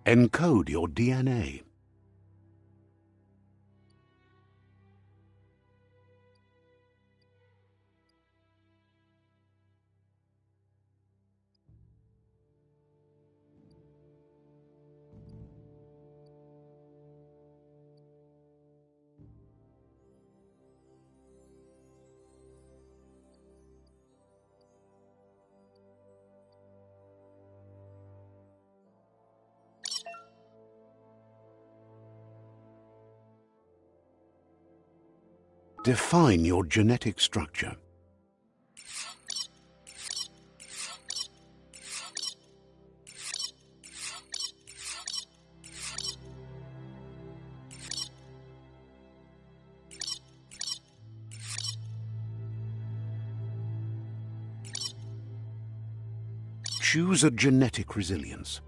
Encode your DNA. Define your genetic structure. Choose a genetic resilience.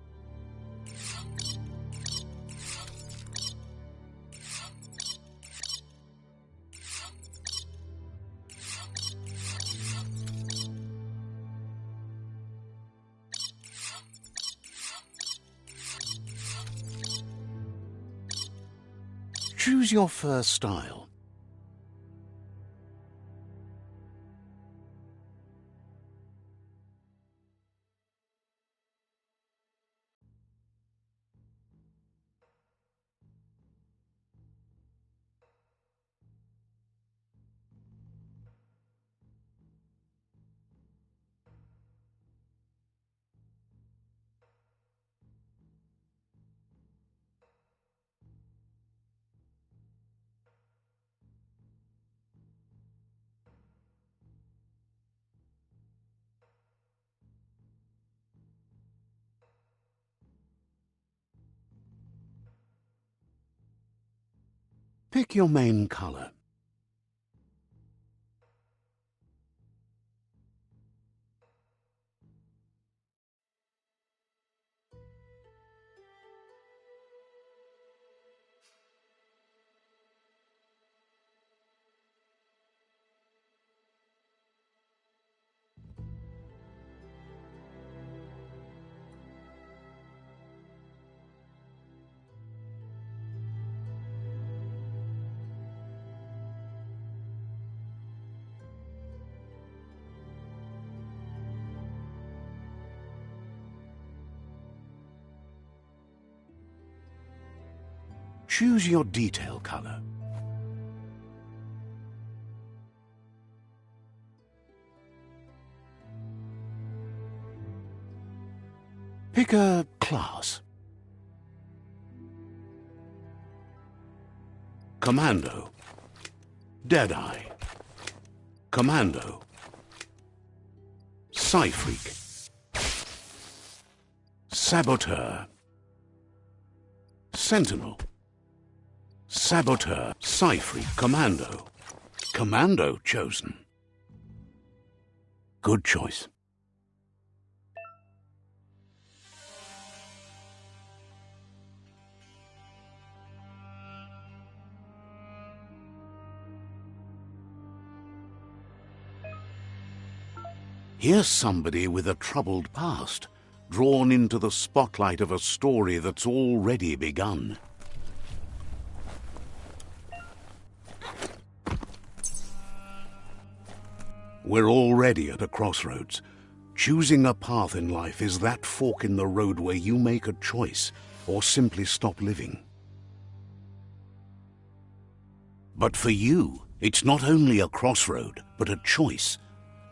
Choose your first style. Pick your main color. Choose your detail color. Pick a class. Commando. Deadeye. Commando. Psy-Freak. Saboteur. Sentinel. Saboteur. Psy-Freak. Commando. Commando chosen. Good choice. Here's somebody with a troubled past, drawn into the spotlight of a story that's already begun. We're already at a crossroads. Choosing a path in life is that fork in the road where you make a choice or simply stop living. But for you, it's not only a crossroad, but a choice.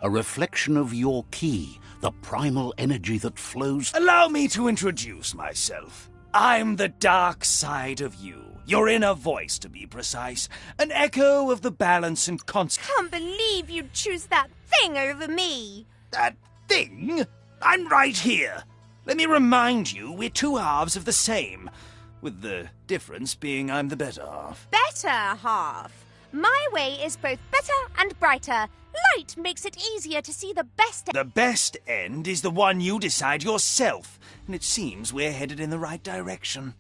A reflection of your key, the primal energy that flows. Allow me to introduce myself. I'm the dark side of you. Your inner voice, to be precise. An echo of the balance and Can't believe you'd choose that thing over me. That thing? I'm right here. Let me remind you, we're two halves of the same. With the difference being I'm the better half. Better half. My way is both better and brighter. Light makes it easier to see the best. The best end is the one you decide yourself, and it seems we're headed in the right direction.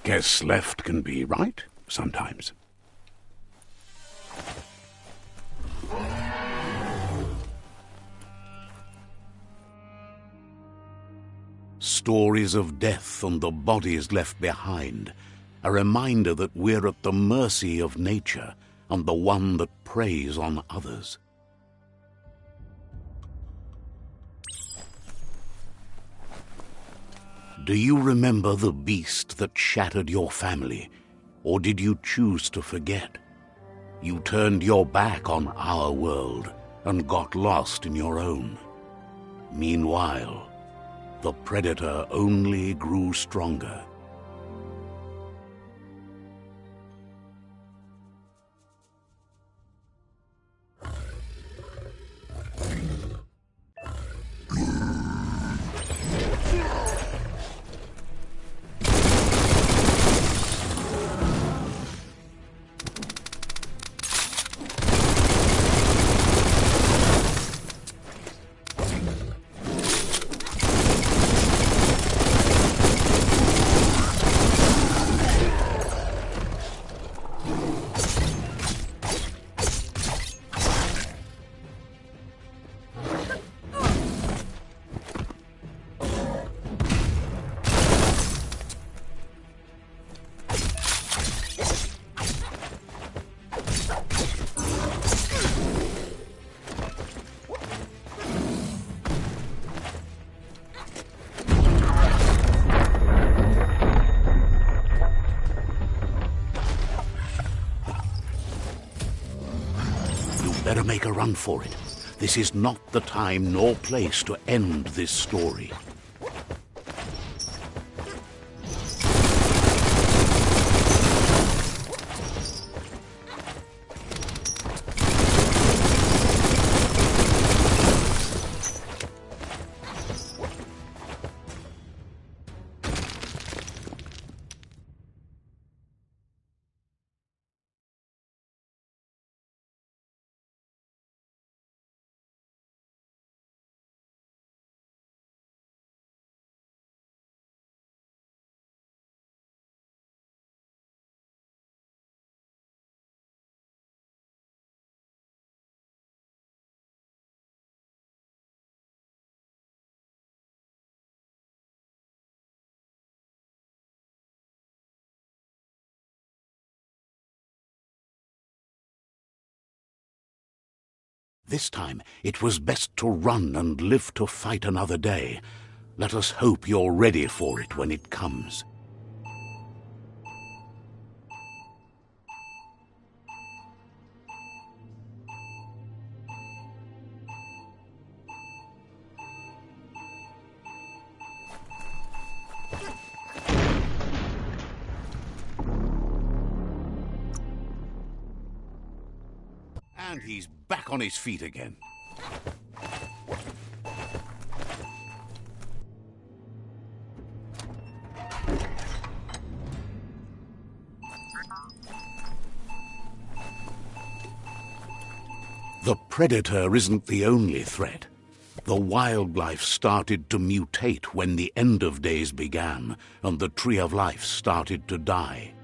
Guess left can be right sometimes. stories of death and the bodies left behind, a reminder that we're at the mercy of nature and the one that preys on others. Do you remember the beast that shattered your family, or did you choose to forget? You turned your back on our world and got lost in your own. Meanwhile, the predator only grew stronger. Better make a run for it. This is not the time nor place to end this story. This time, it was best to run and live to fight another day. Let us hope you're ready for it when it comes. And he's back on his feet again. The predator isn't the only threat. The wildlife started to mutate when the end of days began, and the tree of life started to die.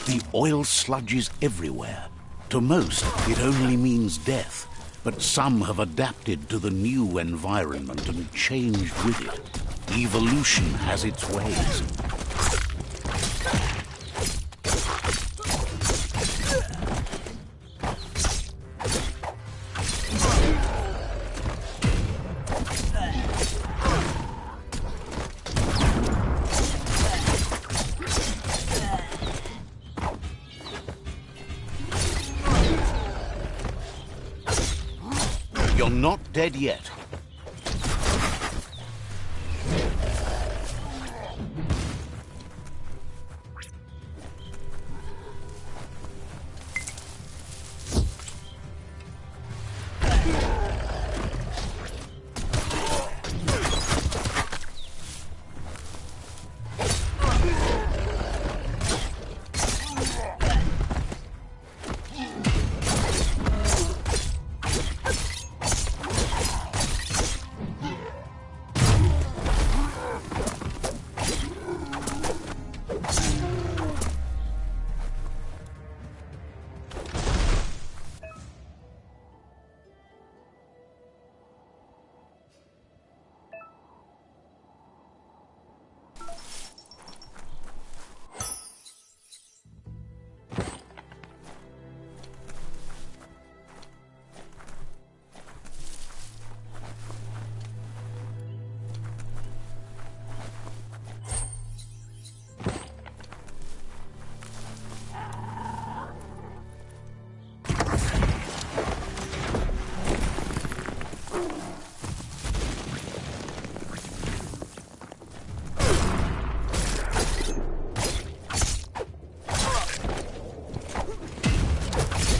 The oil sludges everywhere. To most, it only means death, but some have adapted to the new environment and changed with it. Evolution has its ways. You're not dead yet.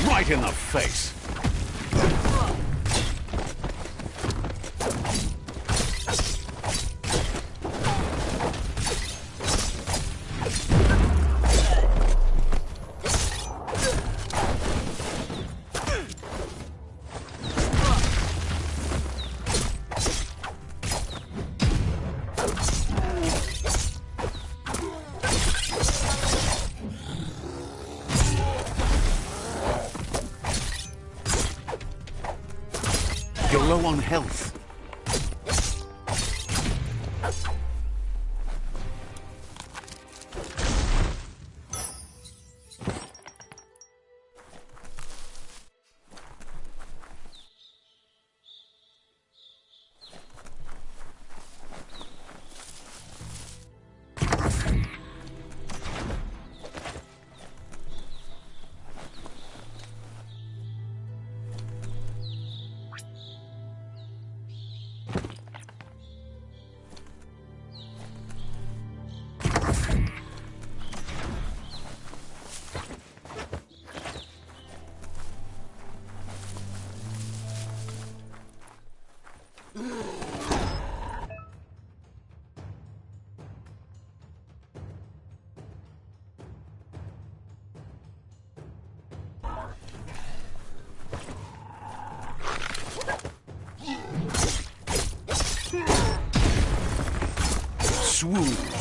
Right in the face. You're low on health. Swoon.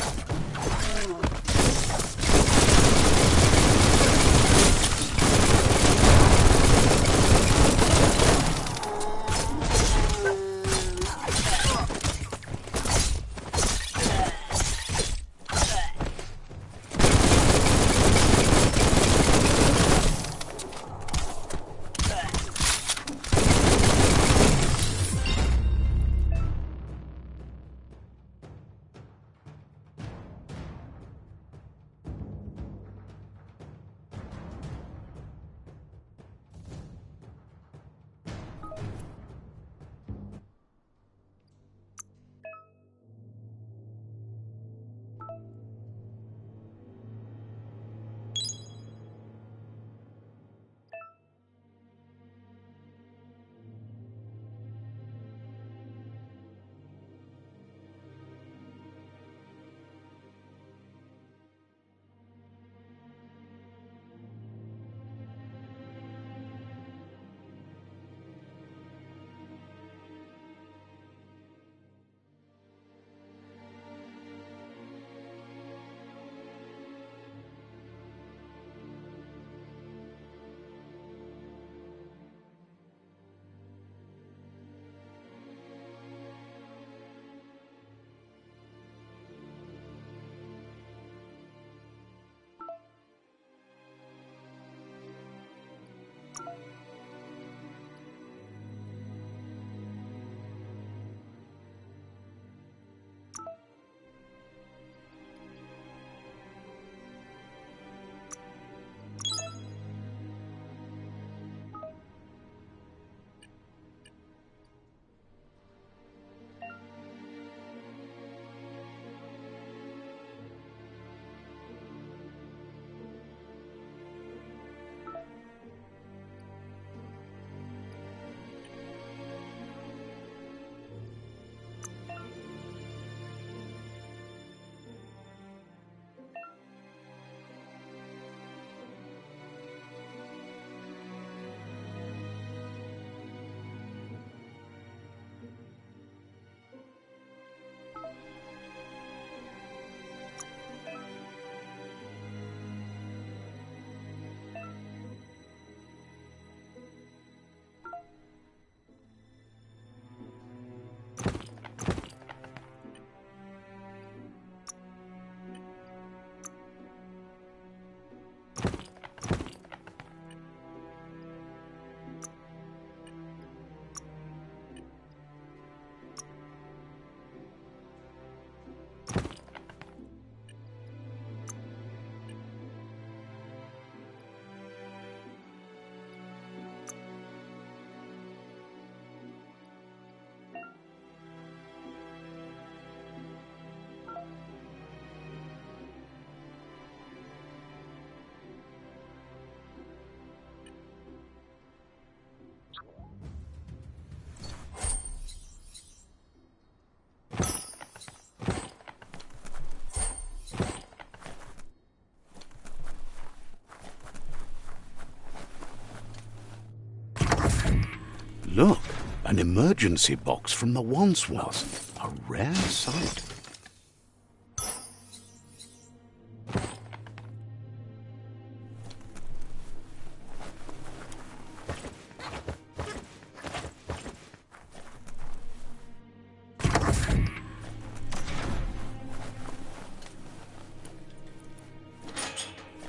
Look, an emergency box from the once was. A rare sight.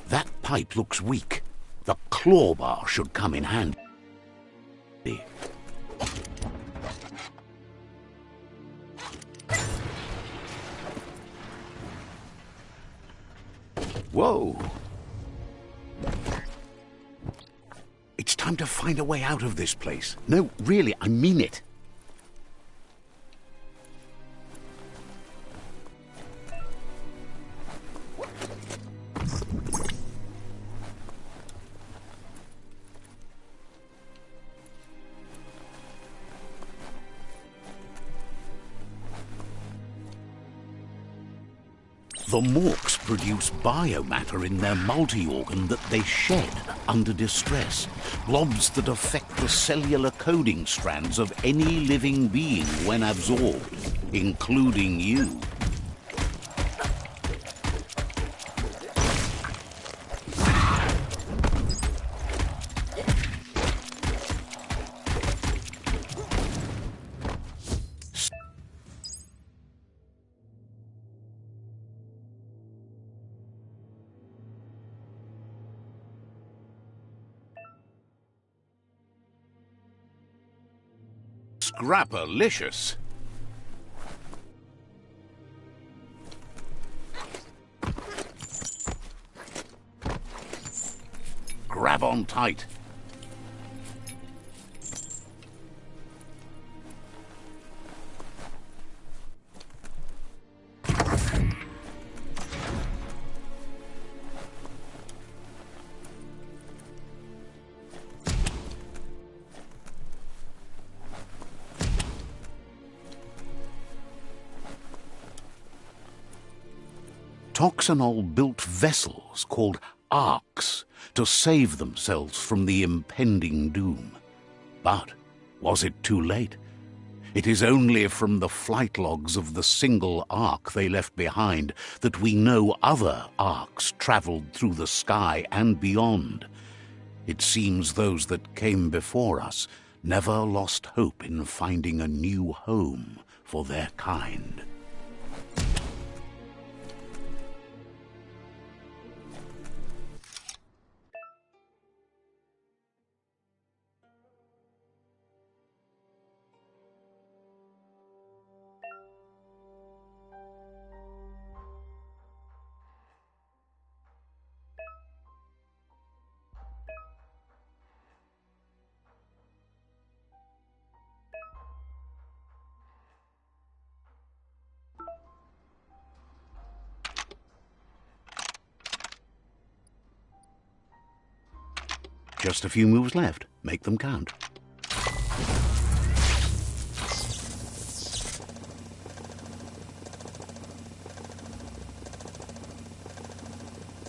That pipe looks weak. The claw bar should come in handy. Whoa! It's time to find a way out of this place. No, really, I mean it. The Morks produce biomatter in their multi-organ that they shed under distress. Blobs that affect the cellular coding strands of any living being when absorbed, including you. Scrapalicious. Grab on tight. Toxanol built vessels called arks to save themselves from the impending doom. But was it too late? It is only from the flight logs of the single ark they left behind that we know other arks traveled through the sky and beyond. It seems those that came before us never lost hope in finding a new home for their kind. Just a few moves left. Make them count.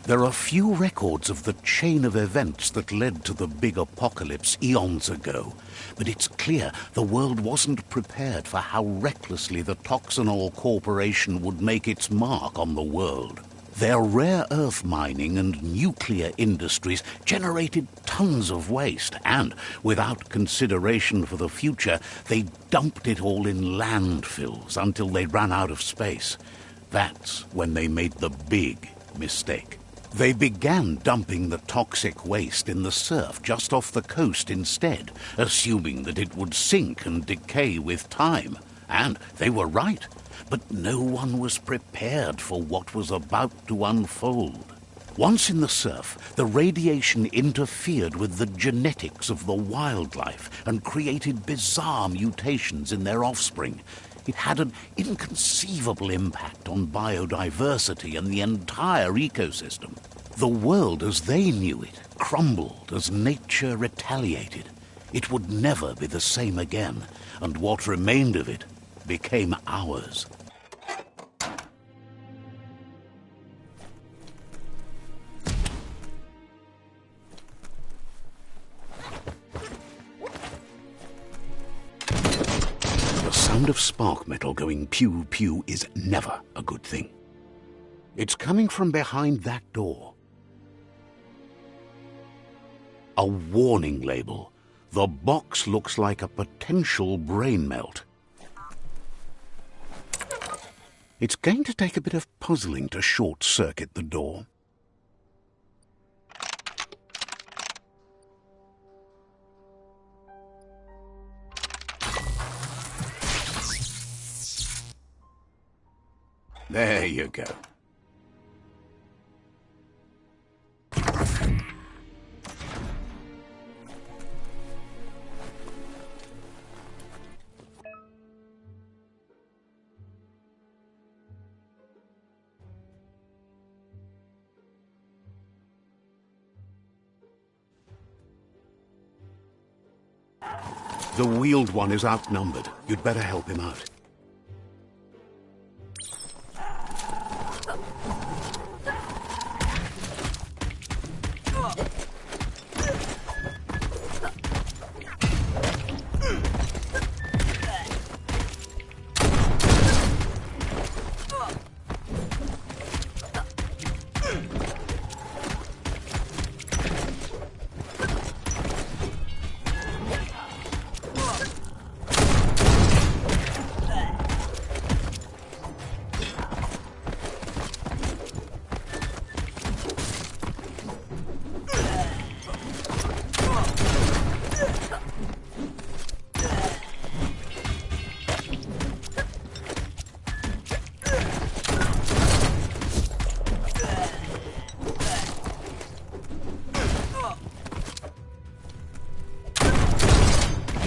There are few records of the chain of events that led to the big apocalypse eons ago, but it's clear the world wasn't prepared for how recklessly the Toxanol Corporation would make its mark on the world. Their rare earth mining and nuclear industries generated tons of waste, and, without consideration for the future, they dumped it all in landfills until they ran out of space. That's when they made the big mistake. They began dumping the toxic waste in the surf just off the coast instead, assuming that it would sink and decay with time. And they were right. But no one was prepared for what was about to unfold. Once in the surf, the radiation interfered with the genetics of the wildlife and created bizarre mutations in their offspring. It had an inconceivable impact on biodiversity and the entire ecosystem. The world as they knew it crumbled as nature retaliated. It would never be the same again, and what remained of it became ours. The sound of spark metal going pew-pew is never a good thing. It's coming from behind that door. A warning label. The box looks like a potential brain melt. It's going to take a bit of puzzling to short-circuit the door. There you go. The wheeled one is outnumbered. You'd better help him out.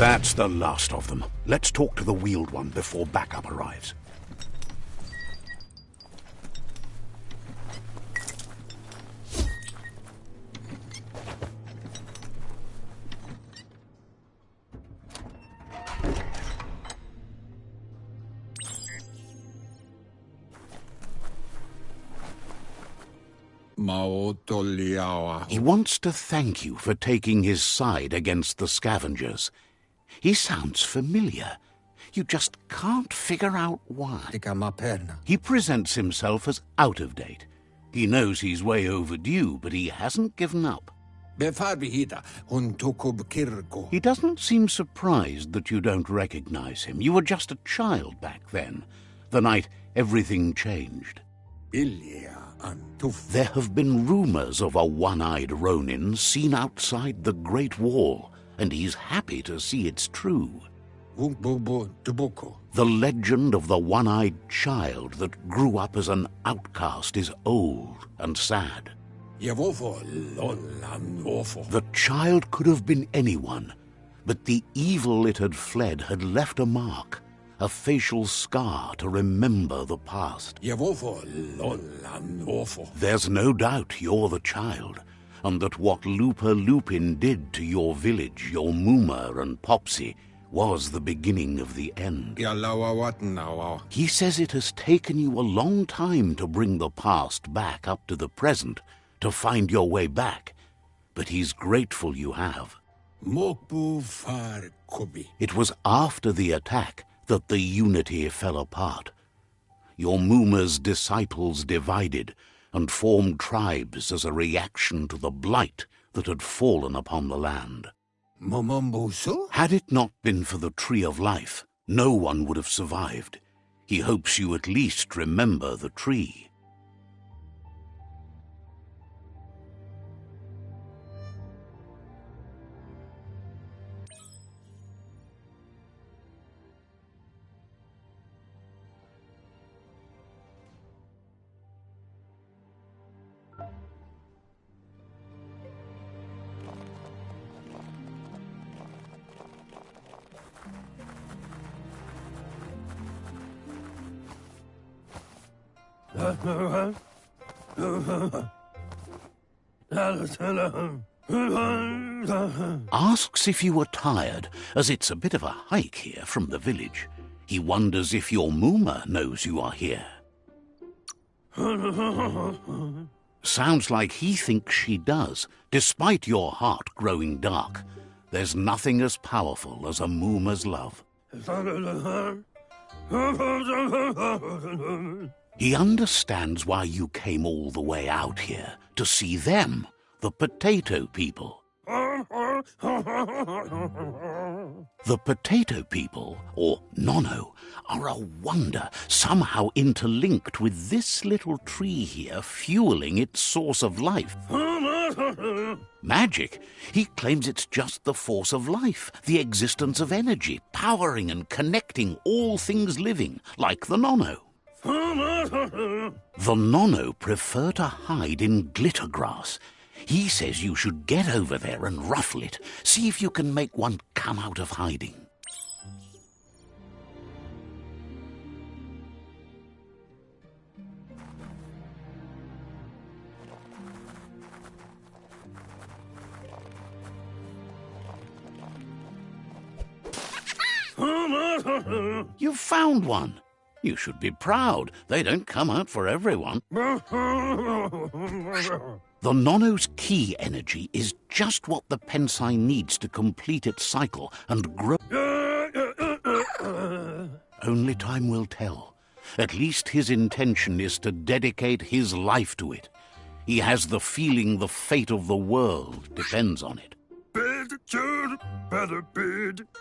That's the last of them. Let's talk to the wheeled one before backup arrives. He wants to thank you for taking his side against the scavengers. He sounds familiar. You just can't figure out why. He presents himself as out of date. He knows he's way overdue, but he hasn't given up. He doesn't seem surprised that you don't recognize him. You were just a child back then, the night everything changed. There have been rumors of a one-eyed Ronin seen outside the Great Wall, and he's happy to see it's true. The legend of the one-eyed child that grew up as an outcast is old and sad. The child could have been anyone, but the evil it had fled had left a mark, a facial scar to remember the past. There's no doubt you're the child, and that what Lupa Lupin did to your village, your Muma and Popsy, was the beginning of the end. He says it has taken you a long time to bring the past back up to the present, to find your way back, but he's grateful you have. It was after the attack that the unity fell apart. Your Muma's disciples divided and formed tribes as a reaction to the blight that had fallen upon the land. Had it not been for the Tree of Life, no one would have survived. He hopes you at least remember the tree. Asks if you were tired, as it's a bit of a hike here from the village. He wonders if your Muma knows you are here. Sounds like he thinks she does, despite your heart growing dark. There's nothing as powerful as a Muma's love. He understands why you came all the way out here, to see them, the potato people. The potato people, or Nono, are a wonder, somehow interlinked with this little tree here, fueling its source of life. Magic? He claims it's just the force of life, the existence of energy, powering and connecting all things living, like the Nono. The Nono prefer to hide in glitter grass. He says you should get over there and ruffle it. See if you can make one come out of hiding. You've found one. You should be proud. They don't come out for everyone. The Nono's key energy is just what the Pensai needs to complete its cycle and grow. Only time will tell. At least his intention is to dedicate his life to it. He has the feeling the fate of the world depends on it.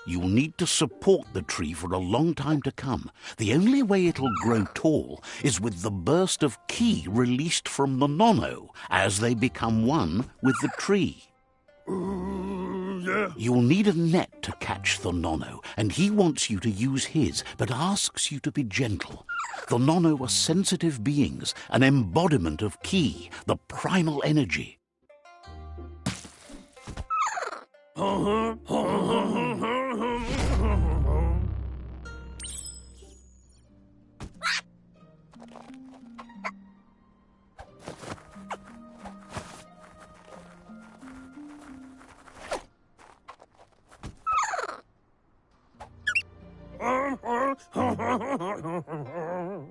You'll need to support the tree for a long time to come. The only way it'll grow tall is with the burst of ki released from the Nono as they become one with the tree. You'll need a net to catch the Nono, and he wants you to use his, but asks you to be gentle. The Nono are sensitive beings, an embodiment of ki, the primal energy.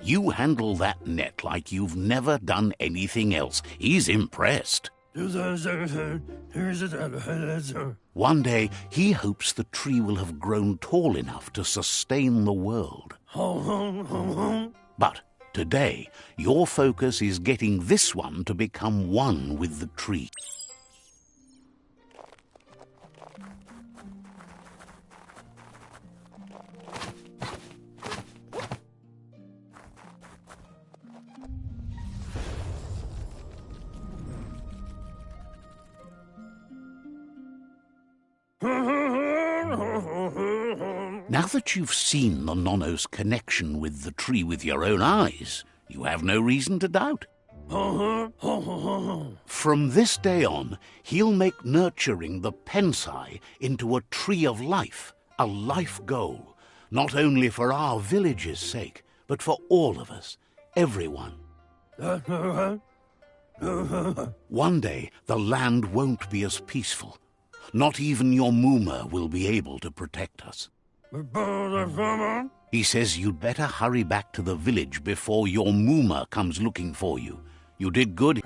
You handle that net like you've never done anything else. He's impressed. One day, he hopes the tree will have grown tall enough to sustain the world. But today, your focus is getting this one to become one with the tree. Now that you've seen the Nonno's connection with the tree with your own eyes, you have no reason to doubt. From this day on, he'll make nurturing the Pensai into a tree of life, a life goal, not only for our village's sake, but for all of us, everyone. One day, the land won't be as peaceful. Not even your Mooma will be able to protect us. He says you'd better hurry back to the village before your Mooma comes looking for you. You did good.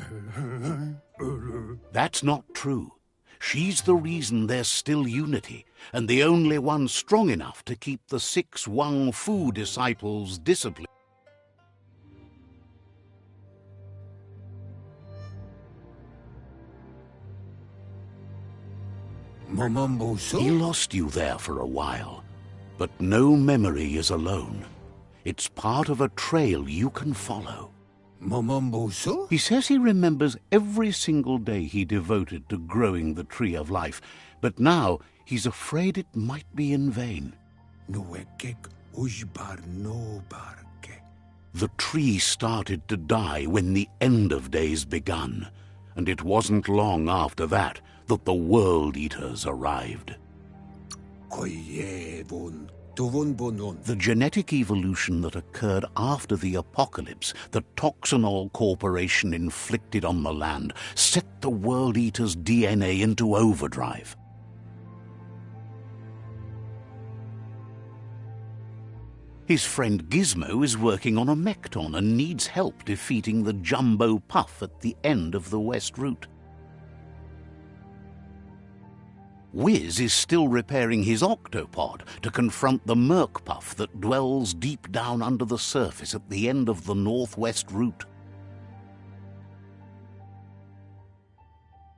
That's not true. She's the reason there's still unity, and the only one strong enough to keep the 6 Wang Fu disciples disciplined. He lost you there for a while, but no memory is alone. It's part of a trail you can follow. He says he remembers every single day he devoted to growing the tree of life, but now he's afraid it might be in vain. The tree started to die when the end of days begun, and it wasn't long after that that the World Eaters arrived. The genetic evolution that occurred after the apocalypse that Toxanol Corporation inflicted on the land set the World Eaters' DNA into overdrive. His friend Gizmo is working on a Mekton and needs help defeating the Jumbo Puff at the end of the West Route. Wiz is still repairing his octopod to confront the Merc Puff that dwells deep down under the surface at the end of the Northwest Route.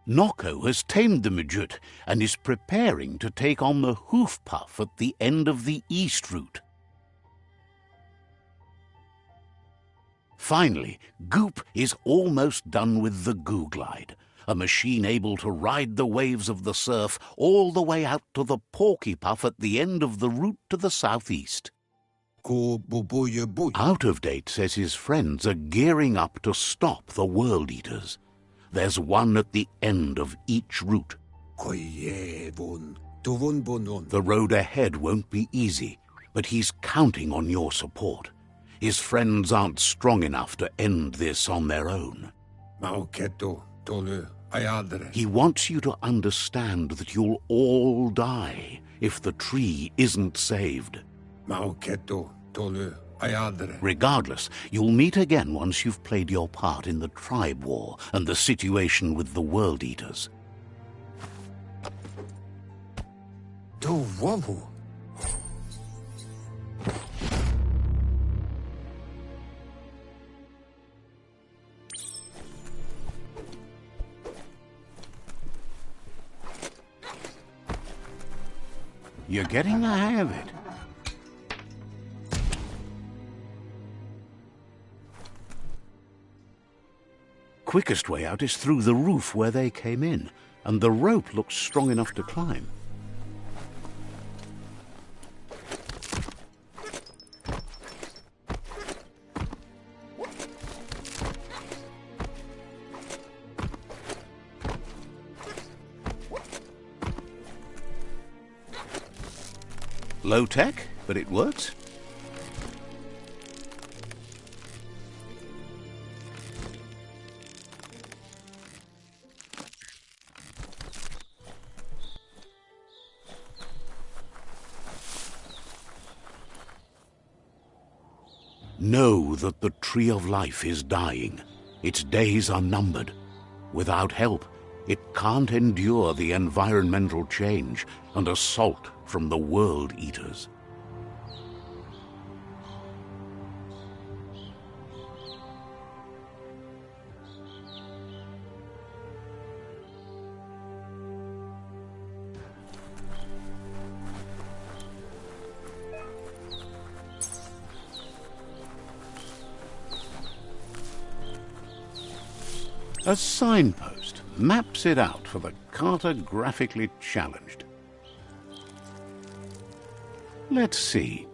Noko has tamed the Midget and is preparing to take on the Hoof Puff at the end of the East Route. Finally, Goop is almost done with the Googlide, a machine able to ride the waves of the surf all the way out to the Porky Puff at the end of the route to the southeast. Out of Date says his friends are gearing up to stop the World Eaters. There's one at the end of each route. The road ahead won't be easy, but he's counting on your support. His friends aren't strong enough to end this on their own. He wants you to understand that you'll all die if the tree isn't saved. Regardless, you'll meet again once you've played your part in the tribe war and the situation with the World Eaters. You're getting the hang of it. Quickest way out is through the roof where they came in, and the rope looks strong enough to climb. Low tech, but it works. Know that the Tree of Life is dying. Its days are numbered. Without help, it can't endure the environmental change and assault from the World Eaters. A signpost maps it out for the cartographically challenged. Let's see.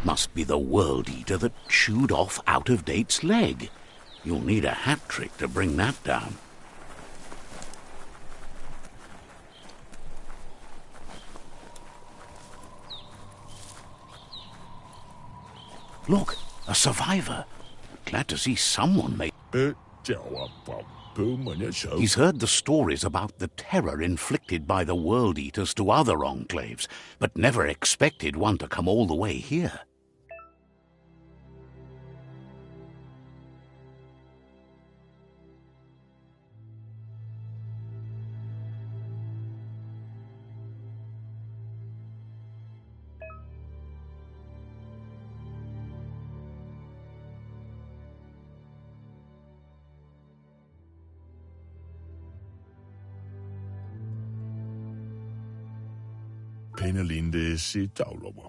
Must be the World Eater that chewed off Out-of-Date's leg. You'll need a hat trick to bring that down. Look, a survivor. Glad to see someone make... He's heard the stories about the terror inflicted by the World Eaters to other enclaves, but never expected one to come all the way here.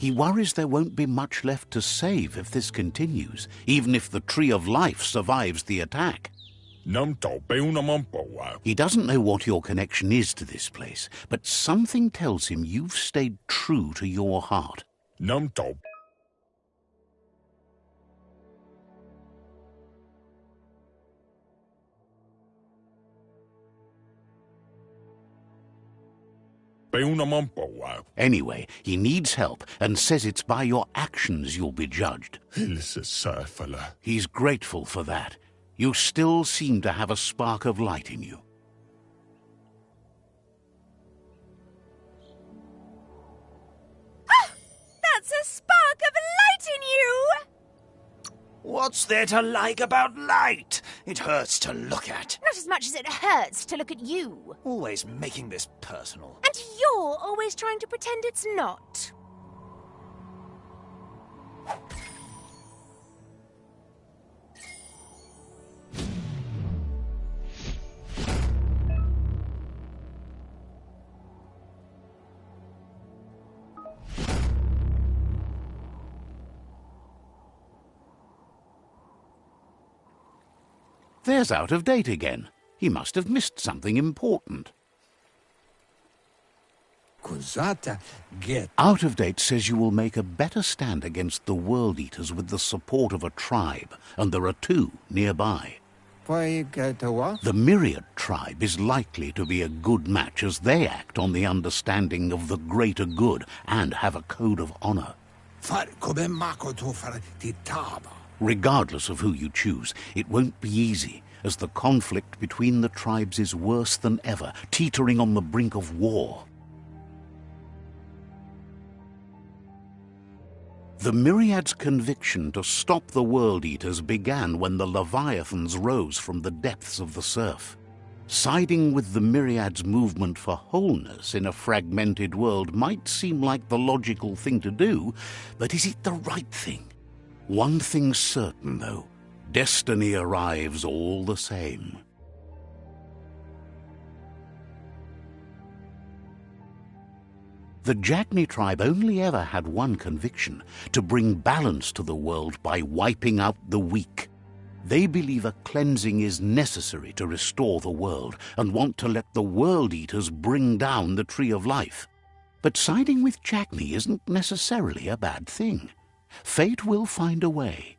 He worries there won't be much left to save if this continues, even if the Tree of Life survives the attack. He doesn't know what your connection is to this place, but something tells him you've stayed true to your heart. Anyway, he needs help and says it's by your actions you'll be judged. He's grateful for that. You still seem to have a spark of light in you. Ah! That's a spark of light in you! What's there to like about light? It hurts to look at. Not as much as it hurts to look at you. Always making this personal. And you're always trying to pretend it's not. There's Out-of-Date again. He must have missed something important. Out-of-Date says you will make a better stand against the World Eaters with the support of a tribe, and there are two nearby. The Myriad tribe is likely to be a good match as they act on the understanding of the greater good and have a code of honor. Regardless of who you choose, it won't be easy, as the conflict between the tribes is worse than ever, teetering on the brink of war. The Myriad's conviction to stop the World Eaters began when the Leviathans rose from the depths of the surf. Siding with the Myriad's movement for wholeness in a fragmented world might seem like the logical thing to do, but is it the right thing? One thing's certain, though. Destiny arrives all the same. The Jagni tribe only ever had one conviction: to bring balance to the world by wiping out the weak. They believe a cleansing is necessary to restore the world and want to let the World Eaters bring down the Tree of Life. But siding with Jackney isn't necessarily a bad thing. Fate will find a way.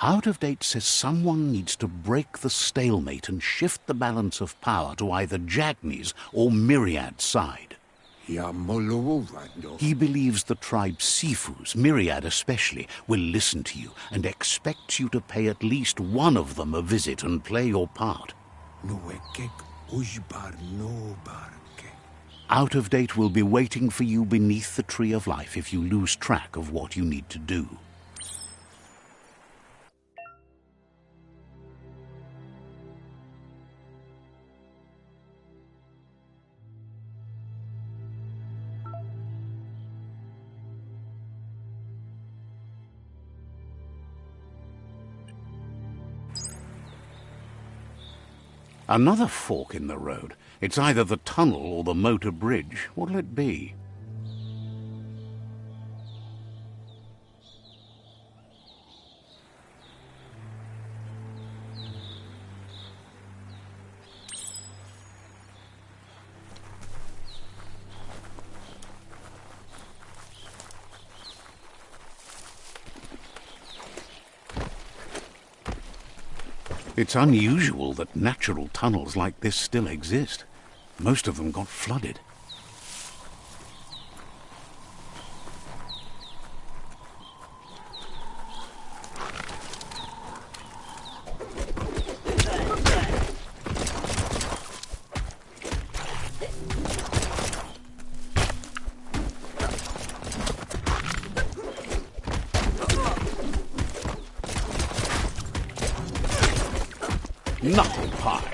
Out of Date says someone needs to break the stalemate and shift the balance of power to either Jackney's or Myriad's side. He believes the tribe Sifus, Myriad especially, will listen to you and expects you to pay at least one of them a visit and play your part. Out of Date will be waiting for you beneath the Tree of Life if you lose track of what you need to do. Another fork in the road. It's either the tunnel or the motor bridge. What'll it be? It's unusual that natural tunnels like this still exist. Most of them got flooded. Knuckle pie.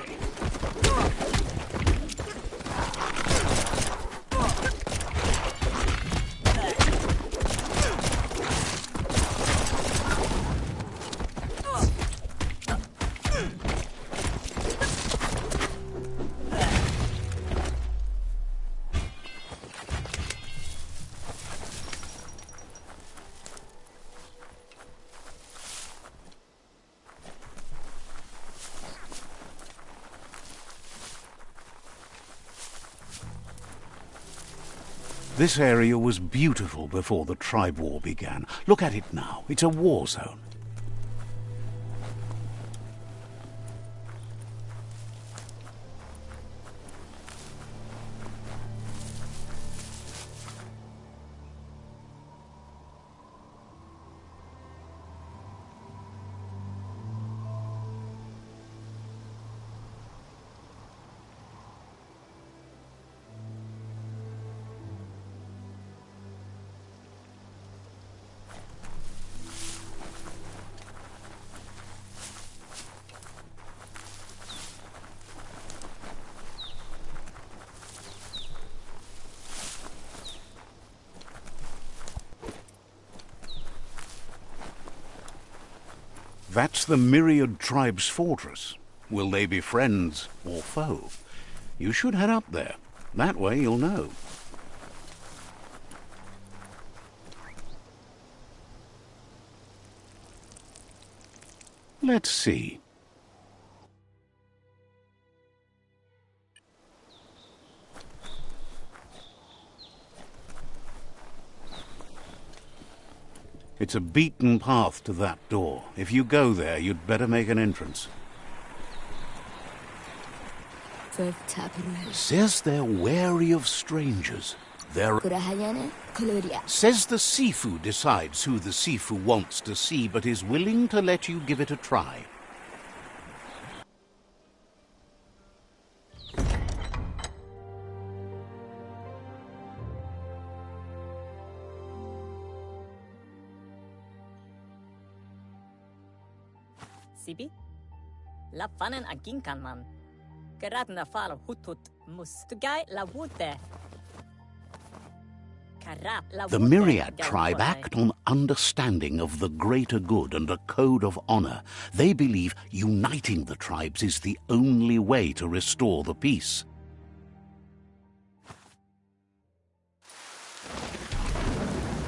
This area was beautiful before the tribe war began. Look at it now. It's a war zone. That's the Myriad tribe's fortress. Will they be friends or foe? You should head up there. That way you'll know. Let's see. It's a beaten path to that door. If you go there, you'd better make an entrance. Says they're wary of strangers. Says the Sifu decides who the Sifu wants to see, but is willing to let you give it a try. Sibi? La fanen agin kan man. Gerat na fal hutut mus. Tugai la wute. The Myriad tribe act on understanding of the greater good and a code of honor. They believe uniting the tribes is the only way to restore the peace.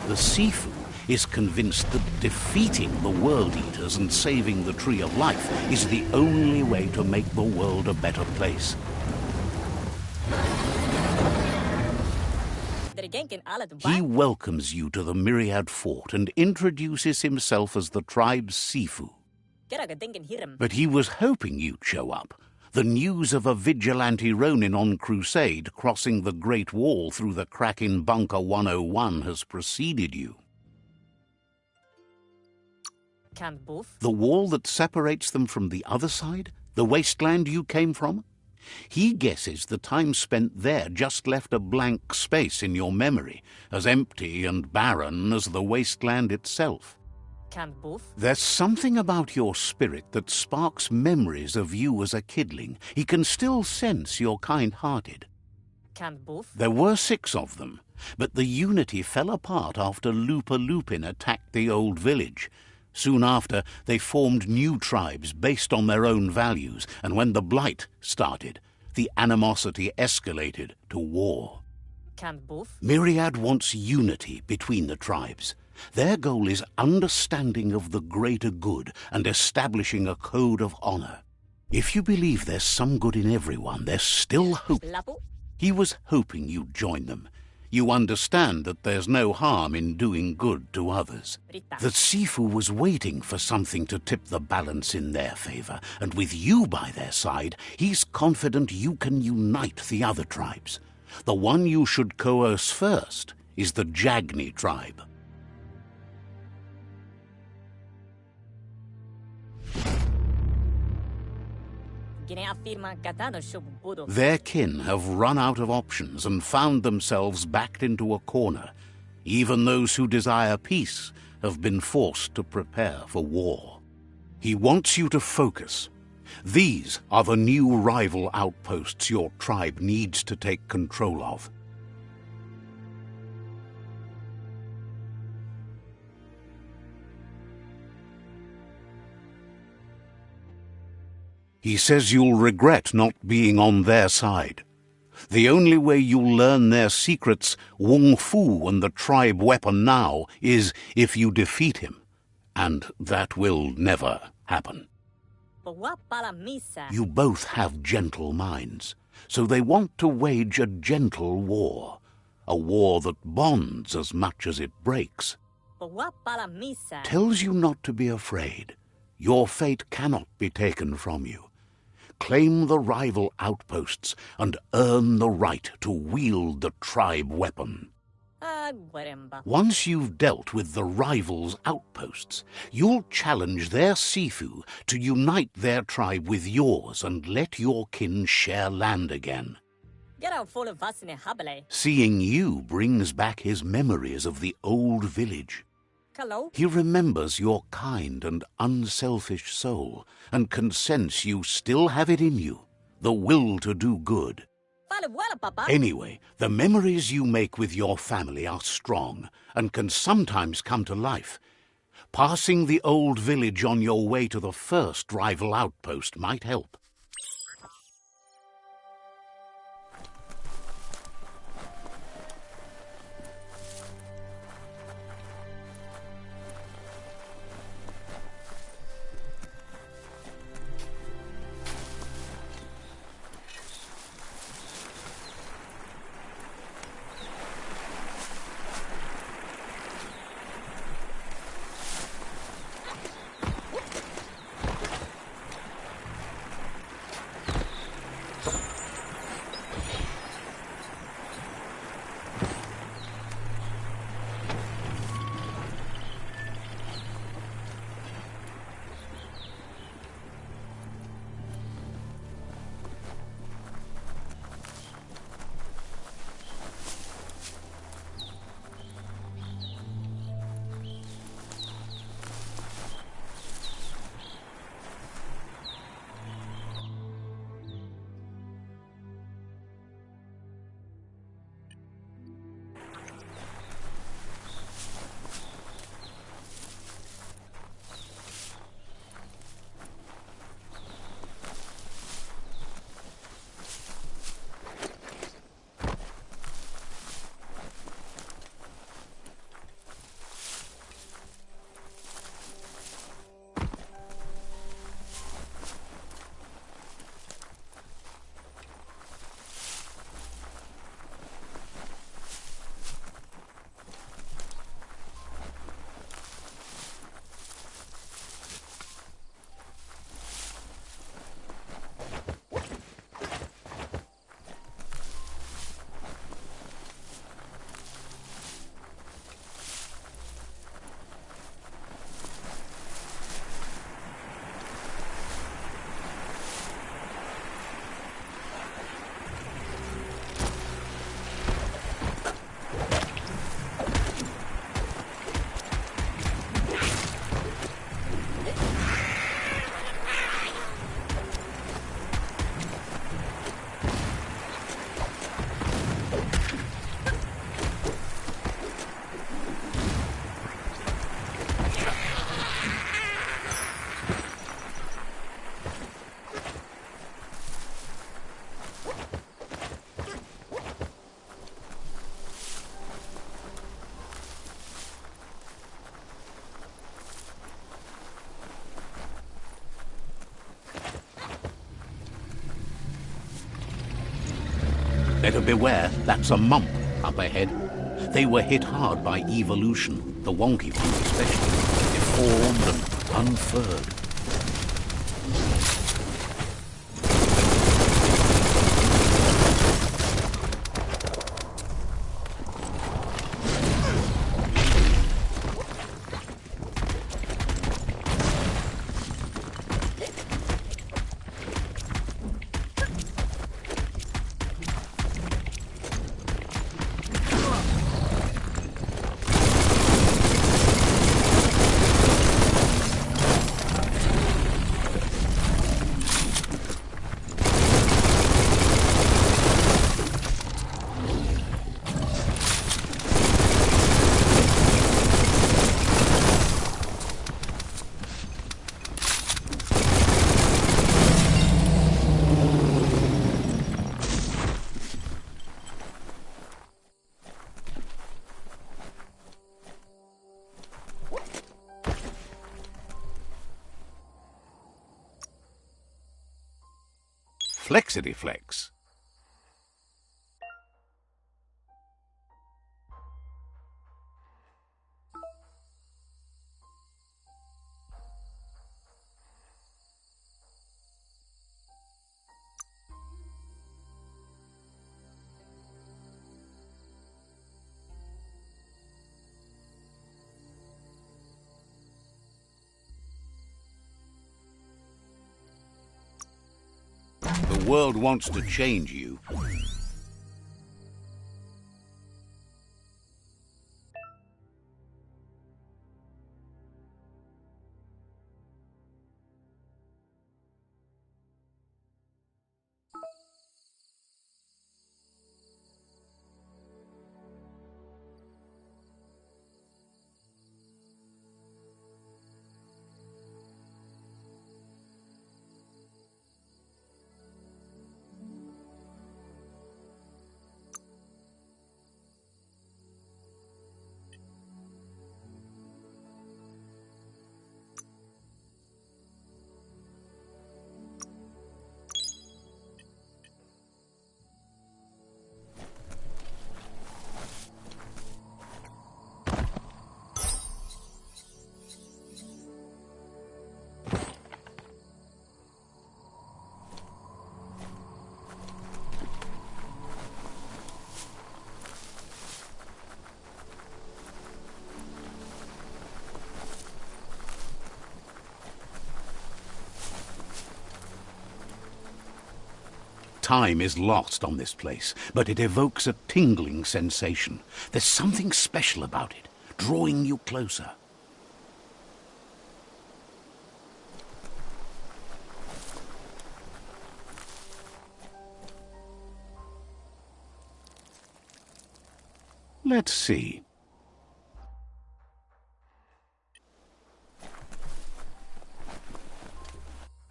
The Sifu is convinced that defeating the World Eaters and saving the Tree of Life is the only way to make the world a better place. He welcomes you to the Myriad Fort and introduces himself as the tribe's Sifu. But he was hoping you'd show up. The news of a vigilante Ronin on crusade crossing the Great Wall through the crack in Bunker 101 has preceded you. The wall that separates them from the other side? The wasteland you came from? He guesses the time spent there just left a blank space in your memory, as empty and barren as the wasteland itself. There's something about your spirit that sparks memories of you as a kidling. He can still sense you're kind-hearted. There were 6 of them, but the unity fell apart after Lupa Lupin attacked the old village. Soon after, they formed new tribes based on their own values, and when the Blight started, the animosity escalated to war. Myriad wants unity between the tribes. Their goal is understanding of the greater good and establishing a code of honor. If you believe there's some good in everyone, there's still hope. He was hoping you'd join them. You understand that there's no harm in doing good to others. The Sifu was waiting for something to tip the balance in their favor, and with you by their side, he's confident you can unite the other tribes. The one you should coerce first is the Jagni tribe. Their kin have run out of options and found themselves backed into a corner. Even those who desire peace have been forced to prepare for war. He wants you to focus. These are the new rival outposts your tribe needs to take control of. He says you'll regret not being on their side. The only way you'll learn their secrets, Wung Fu and the tribe weapon now, is if you defeat him. And that will never happen. You both have gentle minds, so they want to wage a gentle war. A war that bonds as much as it breaks. Tells you not to be afraid. Your fate cannot be taken from you. Claim the rival outposts and earn the right to wield the tribe weapon. Once you've dealt with the rivals' outposts, you'll challenge their Sifu to unite their tribe with yours and let your kin share land again. Seeing you brings back his memories of the old village. He remembers your kind and unselfish soul and can sense you still have it in you, the will to do good. Anyway, the memories you make with your family are strong and can sometimes come to life. Passing the old village on your way to the first rival outpost might help. Better beware, that's a mump up ahead. They were hit hard by evolution, the wonky ones especially, deformed and unfurred. Flexity Flex. The world wants to change you. Time is lost on this place, but it evokes a tingling sensation. There's something special about it, drawing you closer. Let's see.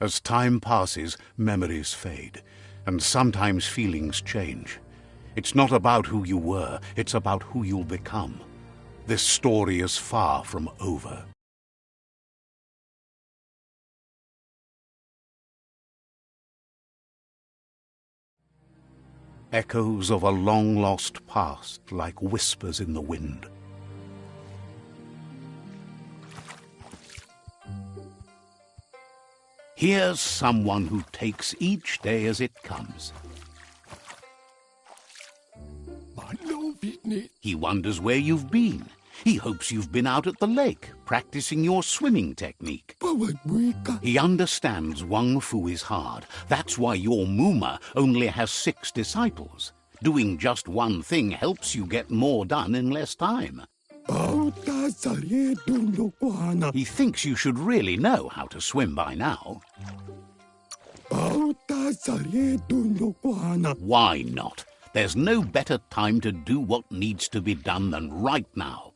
As time passes, memories fade, and sometimes feelings change. It's not about who you were, it's about who you'll become. This story is far from over. Echoes of a long-lost past, like whispers in the wind. Here's someone who takes each day as it comes. He wonders where you've been. He hopes you've been out at the lake, practicing your swimming technique. He understands Wang Fu is hard. That's why your Muma only has 6 disciples. Doing just one thing helps you get more done in less time. He thinks you should really know how to swim by now. Why not? There's no better time to do what needs to be done than right now.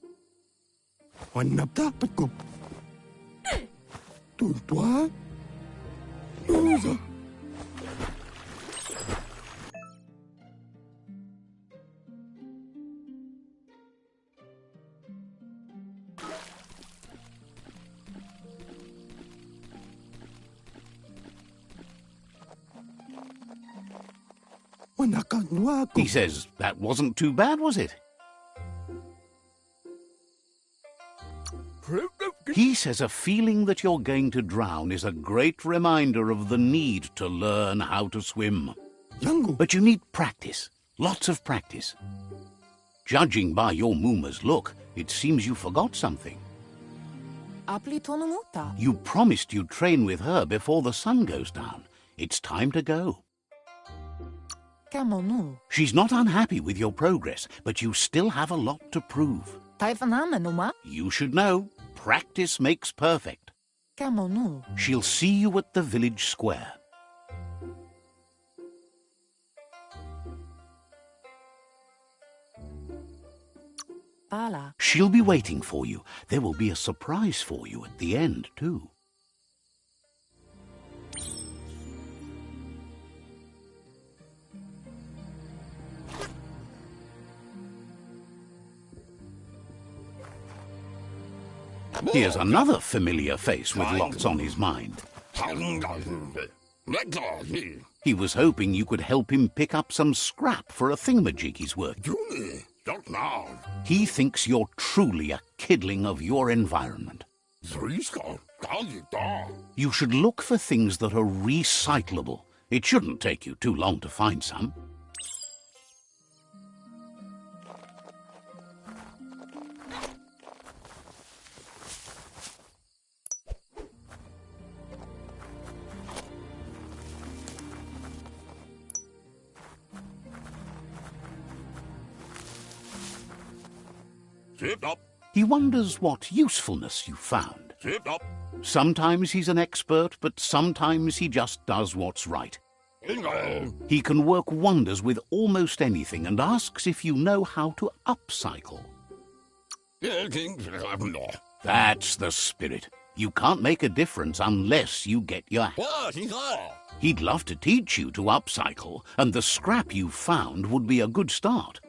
He says that wasn't too bad, was it? He says a feeling that you're going to drown is a great reminder of the need to learn how to swim. But you need practice, lots of practice. Judging by your Mooma's look, it seems you forgot something. You promised you'd train with her before the sun goes down. It's time to go. She's not unhappy with your progress, but you still have a lot to prove. You should know, practice makes perfect. She'll see you at the village square. She'll be waiting for you. There will be a surprise for you at the end, too. Here's another familiar face with lots on his mind. He was hoping you could help him pick up some scrap for a thingamajig he's working. He thinks you're truly a kidling of your environment. You should look for things that are recyclable. It shouldn't take you too long to find some. He wonders what usefulness you found. Sometimes he's an expert, but sometimes he just does what's right. He can work wonders with almost anything and asks if you know how to upcycle. That's the spirit. You can't make a difference unless you get your... He'd love to teach you to upcycle, and the scrap you found would be a good start.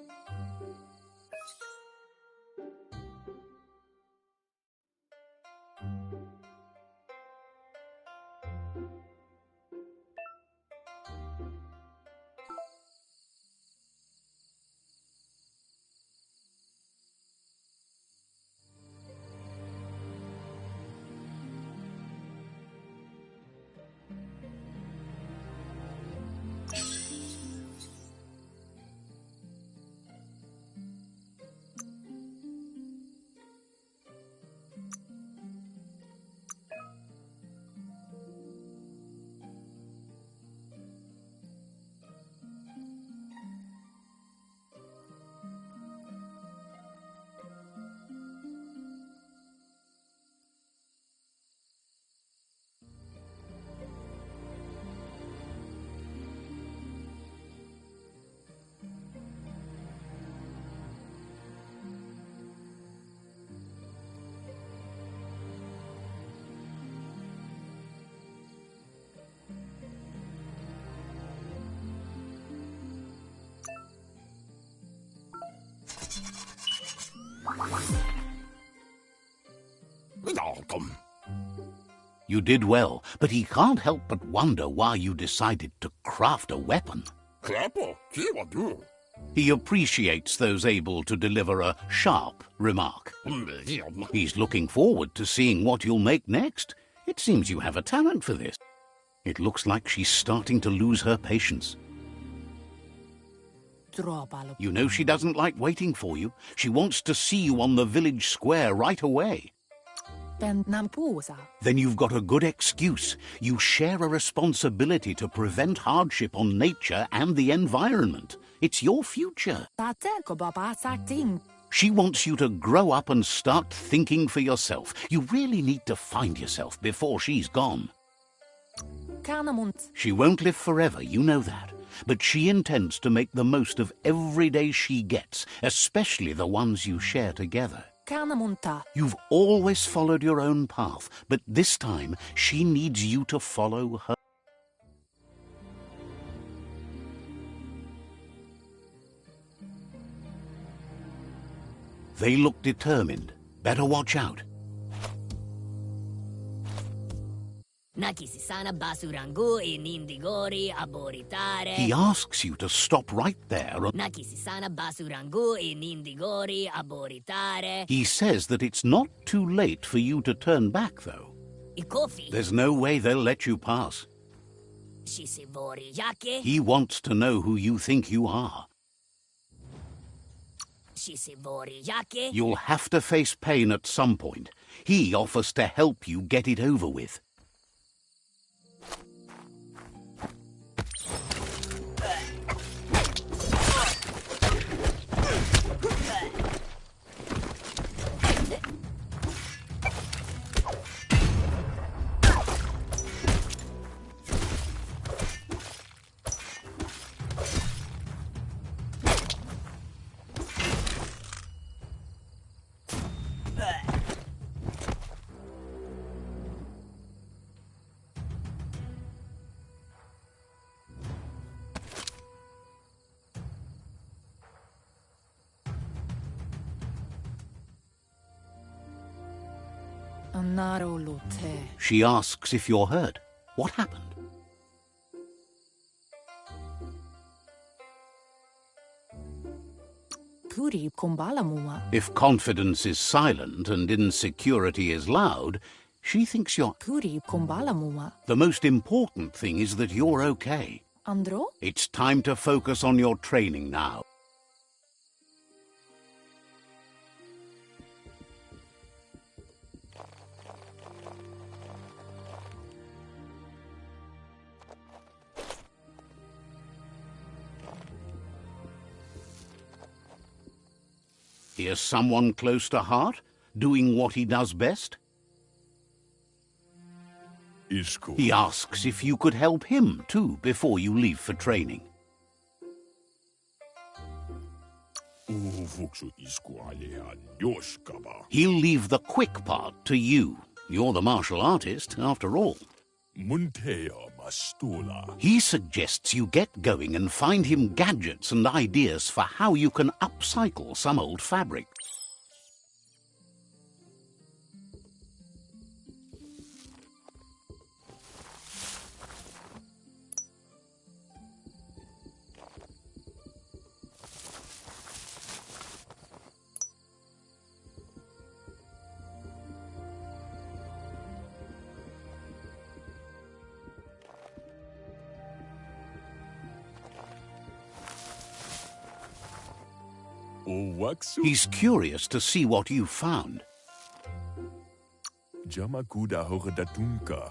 You did well, but he can't help but wonder why you decided to craft a weapon. He appreciates those able to deliver a sharp remark. He's looking forward to seeing what you'll make next. It seems you have a talent for this. It looks like she's starting to lose her patience. You know she doesn't like waiting for you. She wants to see you on the village square right away. Then you've got a good excuse. You share a responsibility to prevent hardship on nature and the environment. It's your future. She wants you to grow up and start thinking for yourself. You really need to find yourself before she's gone. She won't live forever, you know that. But she intends to make the most of every day she gets, especially the ones you share together. You've always followed your own path, but this time she needs you to follow her. They look determined. Better watch out. Nakisisana basurangu inindigori aboritare. He asks you to stop right there. Nakisisana basurangu inindigori aboritare. He says that it's not too late for you to turn back, though. Ikofi. There's no way they'll let you pass. Shisivori yake. He wants to know who you think you are. Shisivori yake. You'll have to face pain at some point. He offers to help you get it over with. She asks if you're hurt. What happened? If confidence is silent and insecurity is loud, she thinks you're... The most important thing is that you're okay. Andro? It's time to focus on your training now. Here's someone close to heart, doing what he does best. He asks if you could help him, too, before you leave for training. He'll leave the quick part to you. You're the martial artist, after all. He suggests you get going and find him gadgets and ideas for how you can upcycle some old fabric. He's curious to see what you've found.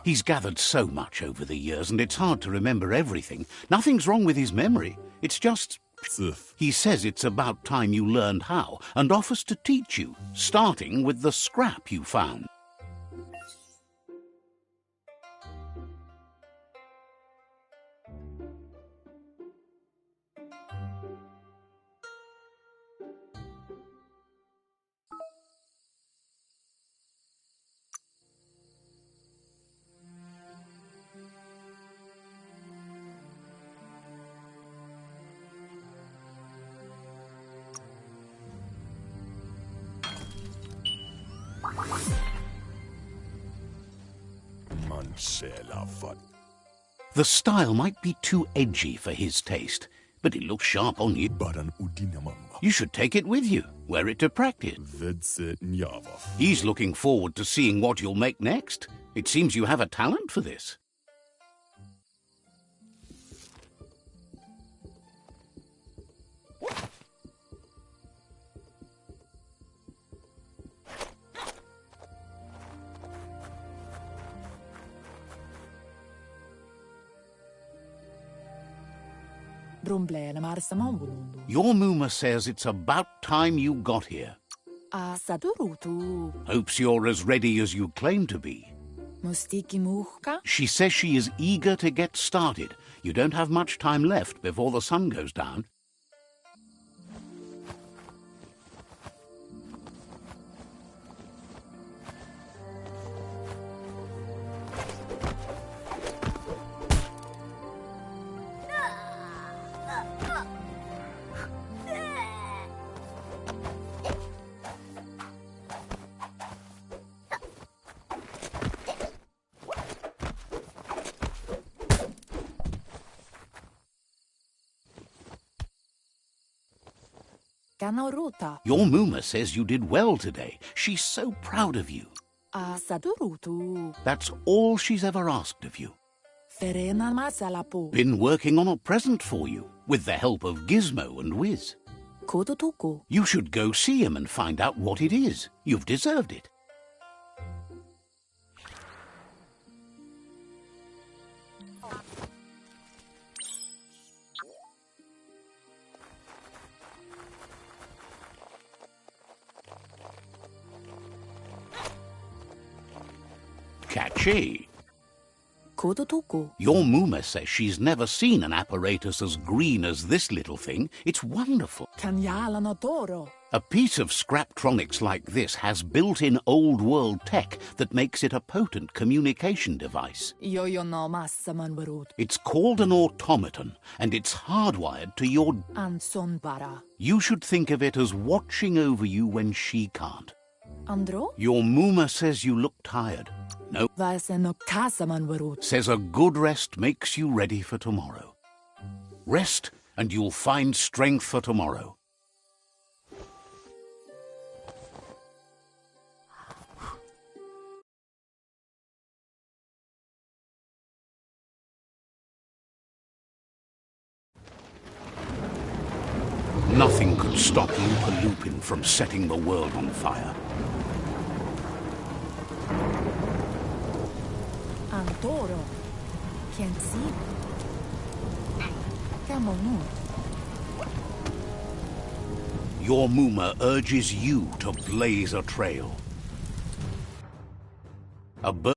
He's gathered so much over the years, and it's hard to remember everything. Nothing's wrong with his memory. It's just... He says it's about time you learned how, and offers to teach you, starting with the scrap you found. The style might be too edgy for his taste, but it looks sharp on you. You should take it with you, wear it to practice. He's looking forward to seeing what you'll make next. It seems you have a talent for this. Your Muma says it's about time you got here. Hopes you're as ready as you claim to be. She says she is eager to get started. You don't have much time left before the sun goes down. Kanaruta. Your Muma says you did well today. She's so proud of you. Sadurutu. That's all she's ever asked of you. Ferena masalapu. Been working on a present for you, with the help of Gizmo and Wiz. Kodotuku. You should go see him and find out what it is. You've deserved it. Catchy. Kodotuku. Your Muma says she's never seen an apparatus as green as this little thing. It's wonderful. Kanyala no Toro. A piece of Scraptronics like this has built-in old-world tech that makes it a potent communication device. Yo no massamanwarut. It's called an automaton, and it's hardwired to your... Ansonbara. You should think of it as watching over you when she can't. Andro? Your Muma says you look tired. No, Vaseno kasamanwarut. says a good rest makes you ready for tomorrow. Rest, and you'll find strength for tomorrow. Nothing could stop Loopa Lupin from setting the world on fire. Antoro. Can't see. Kamonu. Your Muma urges you to blaze a trail. A bird